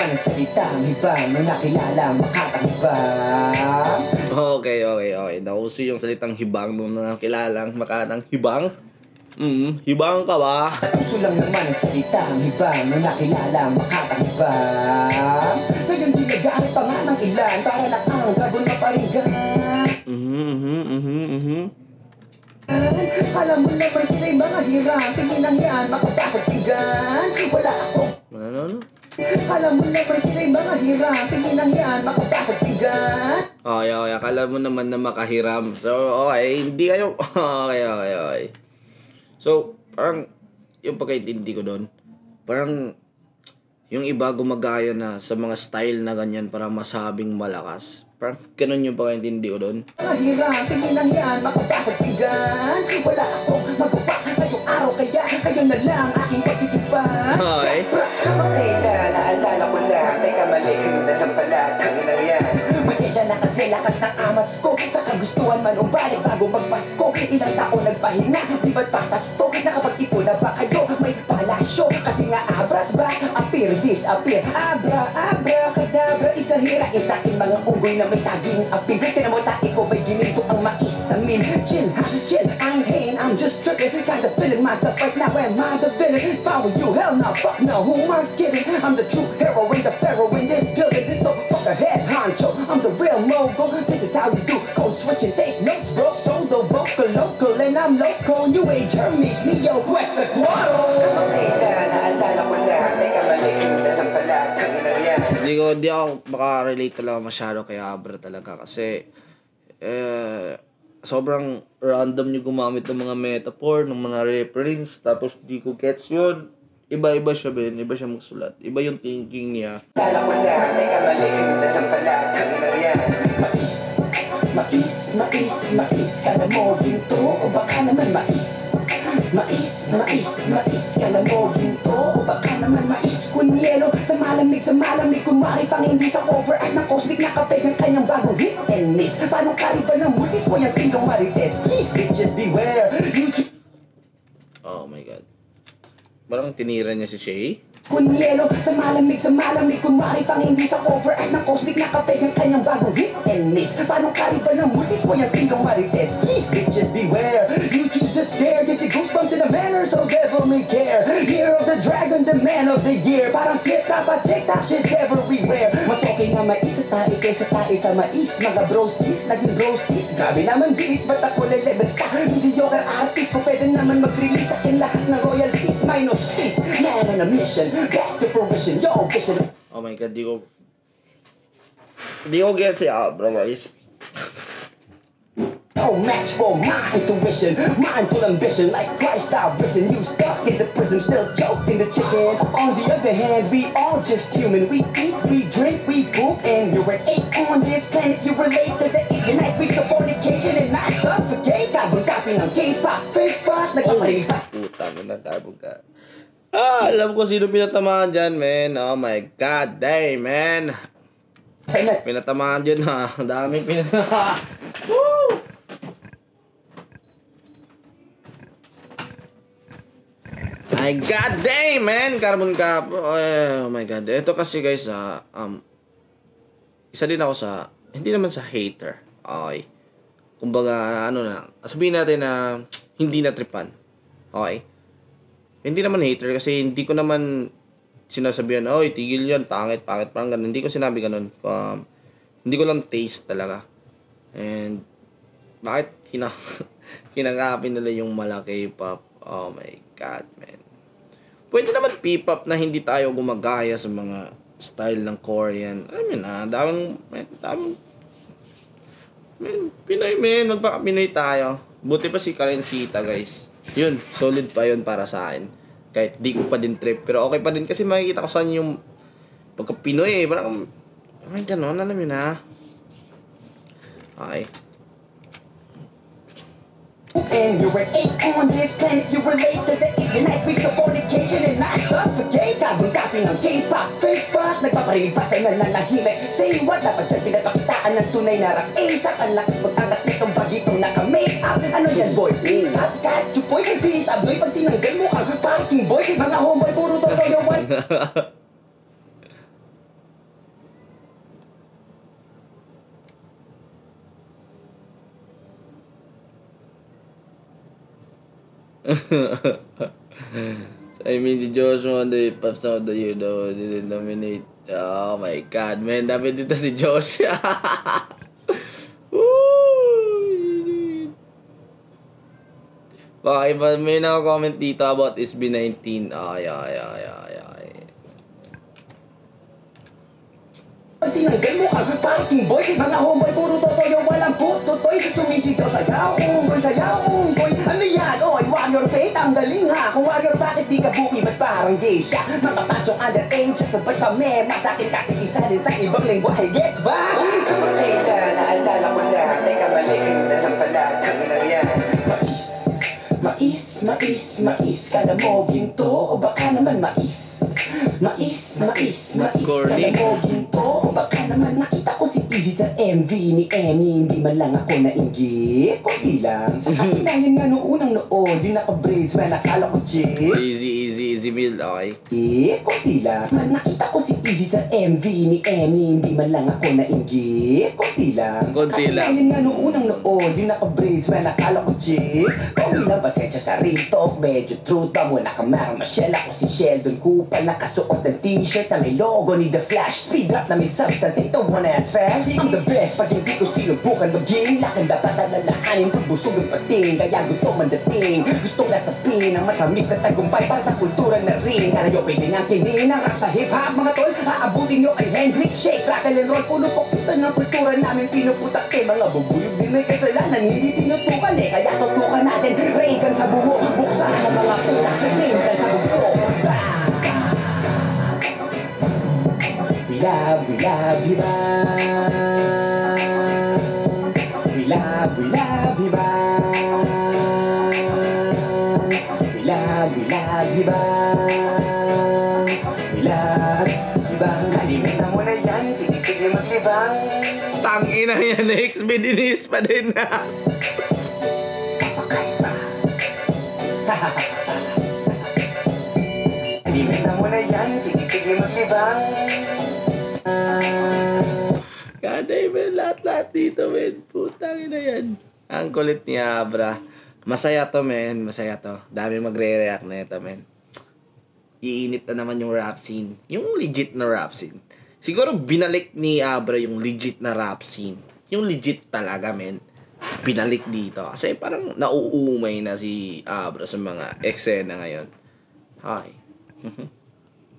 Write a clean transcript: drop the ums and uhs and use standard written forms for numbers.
naman ang salitang hibang nung nakilala makakahibang. Okay. Nauso yung salitang hibang nung nakilalang makatang hibang. Hibang ka ba? Uso lang naman ang salitang hibang nung nakilala makakahibang. Ngayon ginagamit pa nga ng ilan para lang ang gabon maparinggan. Alam mo naman sila'y mga hirang, tingin lang yan makabasag tigan. Wala ako. Ano? Alam mo naman sila'y mga hirang, tingin lang yan makabasag tigan. Okay. Akala mo naman na makahiram. So, okay. Hindi kayo... Okay. So, parang... Yung pagkaintindi ko doon, parang... Yung iba gumagaya na sa mga style na ganyan para masabing malakas. Parang ganun yung pagkaintindi ko doon. Mga hirang, tingin lang yan makabasag tigan. Wala akong magawa ngayong araw kaya kayo na lang aking pagtitipan. Okay. Okay na, naalala ko na. Teka mali, kayo na lang pala. Tangin lang yan. Pasensya na kasi lakas ng amats ko. Sa kagustuhan man umbalik bago magpasko. Ilang taon nagpahinga, di ba't patas to? Nakapag-ipon na ba kayo? May palasyo. Kasi nga abras ba? Appear, disappear. Abra, kadabra. Isa hirain sa akin mga unggoy na may saging appeal. Tinan mo tayo ko ba'y ginito ang maisamin. Chill, chill, I'm hating, I'm just tripping. Kinda feeling myself right now, am I the villain? Follow you, hell no, fuck no, who am I kidding? I'm the true hero in the pharaoh in this building. So fuck a head honcho, I'm the real mogul. This is how you do code switching, take notes bro. Solo vocal, local, and I'm local. New age Hermes, Neo, Quetzalcoatl. Okay na, naalala ko na. Teka mali, na lang pala. Tangin lang yan. Hindi ako makarelate talaga masyado kay Abra talaga kasi sobrang random nyo gumamit ng mga metaphor, ng mga reference, tapos di ko gets yun. Iba siya iba siya magsulat. Iba yung thinking niya. Lala ko na, teka mali, na lang pala. Tangin lang yan. Mais, kala mo ginto o baka naman mais. Mais, kala mo ginto o baka naman mais. Kunyelo, sa malamig, kumari pang hindi sa cover at ng cosmic na kapeg ng kanyang bagong hit and miss. Paano kariba ng multis mo yung stilong marites? Please, bitches, beware. Oh my God. Parang tinira niya si Shay. Kunyelo, sa malamig, kumari pang hindi sa cover at ng cosmic na kapeg ng kanyang bagong hit and miss. Paano kariba ng multis mo yung stilong marites? Please, bitches, beware. You choose to scare, get your goosebumps in a manner so devil may care. Year of the dragon, the man of the year. Parang flip-top at TikTok, shit's everywhere. Mas okay nga mais sa tae kaysa tae sa mais. Mga broskies, naging brosis. Grabe naman bis, ba't ako level sa mediocre artist? Kung pwede naman mag-release akin lahat ng royalties. Minus fees, man on a mission. Back to fruition, yo, vision. Oh my God, di ko get si Abra, guys. No match for my intuition, mindful ambition like Christ I've risen. You stuck in the prison, still joking the chicken. On the other hand, we all just human. We eat, we drink, we poop, and you're an 8 on this planet. You relate to the ignite weeks of fornication and not suffocate. Carbon copy ng K-pop, fake fuck, nagpaparinig pa. Puta mo na, carbon ka. Alam ko sino pinatamaan dyan, man. Oh my God, damn, man. Pinatamaan dyan, ha. Ang daming pinatamaan. Woo! My God damn, man. Carbon cap. Oh my God. Ito kasi, guys, isa din ako sa, hindi naman sa hater. Okay. Kumbaga, ano na, sabihin natin na hindi natripan. Okay. Hindi naman hater kasi hindi ko naman sinasabihan, oy, tigil yan, pangit, parang ganun. Hindi ko sinabi ganun. Hindi ko lang taste talaga. And, bakit kinakapin nila yung malaki pop? Oh my God, man. Pwede naman P-pop na hindi tayo gumagaya sa mga style ng Korean. Alam mo na, daming Pinoy, man. Magpaka-Pinoy tayo. Buti pa si Karencita, guys. Yun, solid pa yun para sa akin. Kahit di ko pa din trip. Pero okay pa din kasi makikita ko saan yung pagka-Pinoy eh. Parang, ay ganon, alam yun na. Okay. And you're an 8 on this planet. You relate to the ignite weeks of fornication and not suffocate. Carbon copy ng K-pop, fake fuck. Nagpaparinig pa sa nananahimik. Say what? Dapat dyan pinapakitaan ng tunay na rap. Isak ang lakas pag-angas nitong bagitong naka-make up. Ano yan boy? Cut, cut, chupoy. Bilis abdoy pag tinanggal mo kang parking boy. Mga homeboy, puro totoo yung one. I mean, si Joshua on the Pops of the Year daw, didn't nominate. Oh my God, man. Dapat dito si Joshua. Woo! Okay, but may naka-comment dito about SB19. Ay. Tinanggal mo ka, parking boy. Mga homeboy, puro totoyo, walang putotoy. Sumisigaw sayaw, unggoy, sayaw, unggoy. Ano yan? Oy, warrior fate, ang galing ha. Kung warrior, bakit di ka buki? Ba't parang gay siya? Mga pasyong underage, sabay pa mema. Sa akin kakikisa rin sa ibang lengguwahe, gets ba? Teka, naalala ko na. Teka, mali, na lang pala. Tanginang yan. Mais, kada mo ginto. O baka naman mais, Corny. kada mo ginto. O baka naman nakita ko si Easy sa MV ni Emmy. Hindi man lang ako nainggit. Kunti lang. Sa kakinayan nga nung unang noon, di naka-braids, man, nakala ko chick. Easy meal, okay. Kunti lang. Man, nakita ko si Easy sa MV ni Emmy. Hindi man lang ako nainggit. Kunti lang. Konti lang. Sa kakinayan nga nung unang noon, di naka-braids, man, nakala ko chick. Kunti lang, pasensya sa real talk. Medyo truth ba mo, nakamarang Michelle. Ako si Sheldon Cooper, nakasuot ng t-shirt na may logo ni The Flash. Speed rap na may substance, ito one ass fast. I'm the best, pag hindi ko sinubukan maging lakan dapat alalahanin, pagbusog ang pating. Kaya gusto man dating, gustong nasapin ang matamis na tagumpay para sa kultura na rin. Karayo pwede nga kinin ang rap sa hip-hop, mga tol. Aabutin nyo kay Hendrix, shake, rattle and roll. Puno po kita ng kultura namin pinuputak. Mga bubuyog din may kasalanan, hindi tinutukan kaya tutukan natin. Reagan sa buho, buksan ang mga utak. Reagan sa bugto. We love, Iban. We love, Iban. We love, Iban. We love, Iban. Kalimutan mo na yan, sige maglibang. Tangina yan, XB dinis pa din na. Kalimutan mo na yan, sige maglibang. Kaday, man. Lahat dito, man. Putang ina yan. Ang kulit ni Abra. Masaya to, man. Masaya to. Dami magre-react na ito, man. Iinit na naman yung rap scene. Yung legit na rap scene. Siguro binalik ni Abra yung legit na rap scene. Yung legit talaga, man. Binalik dito. Kasi parang nauumay na si Abra sa mga eksena ngayon. Hi.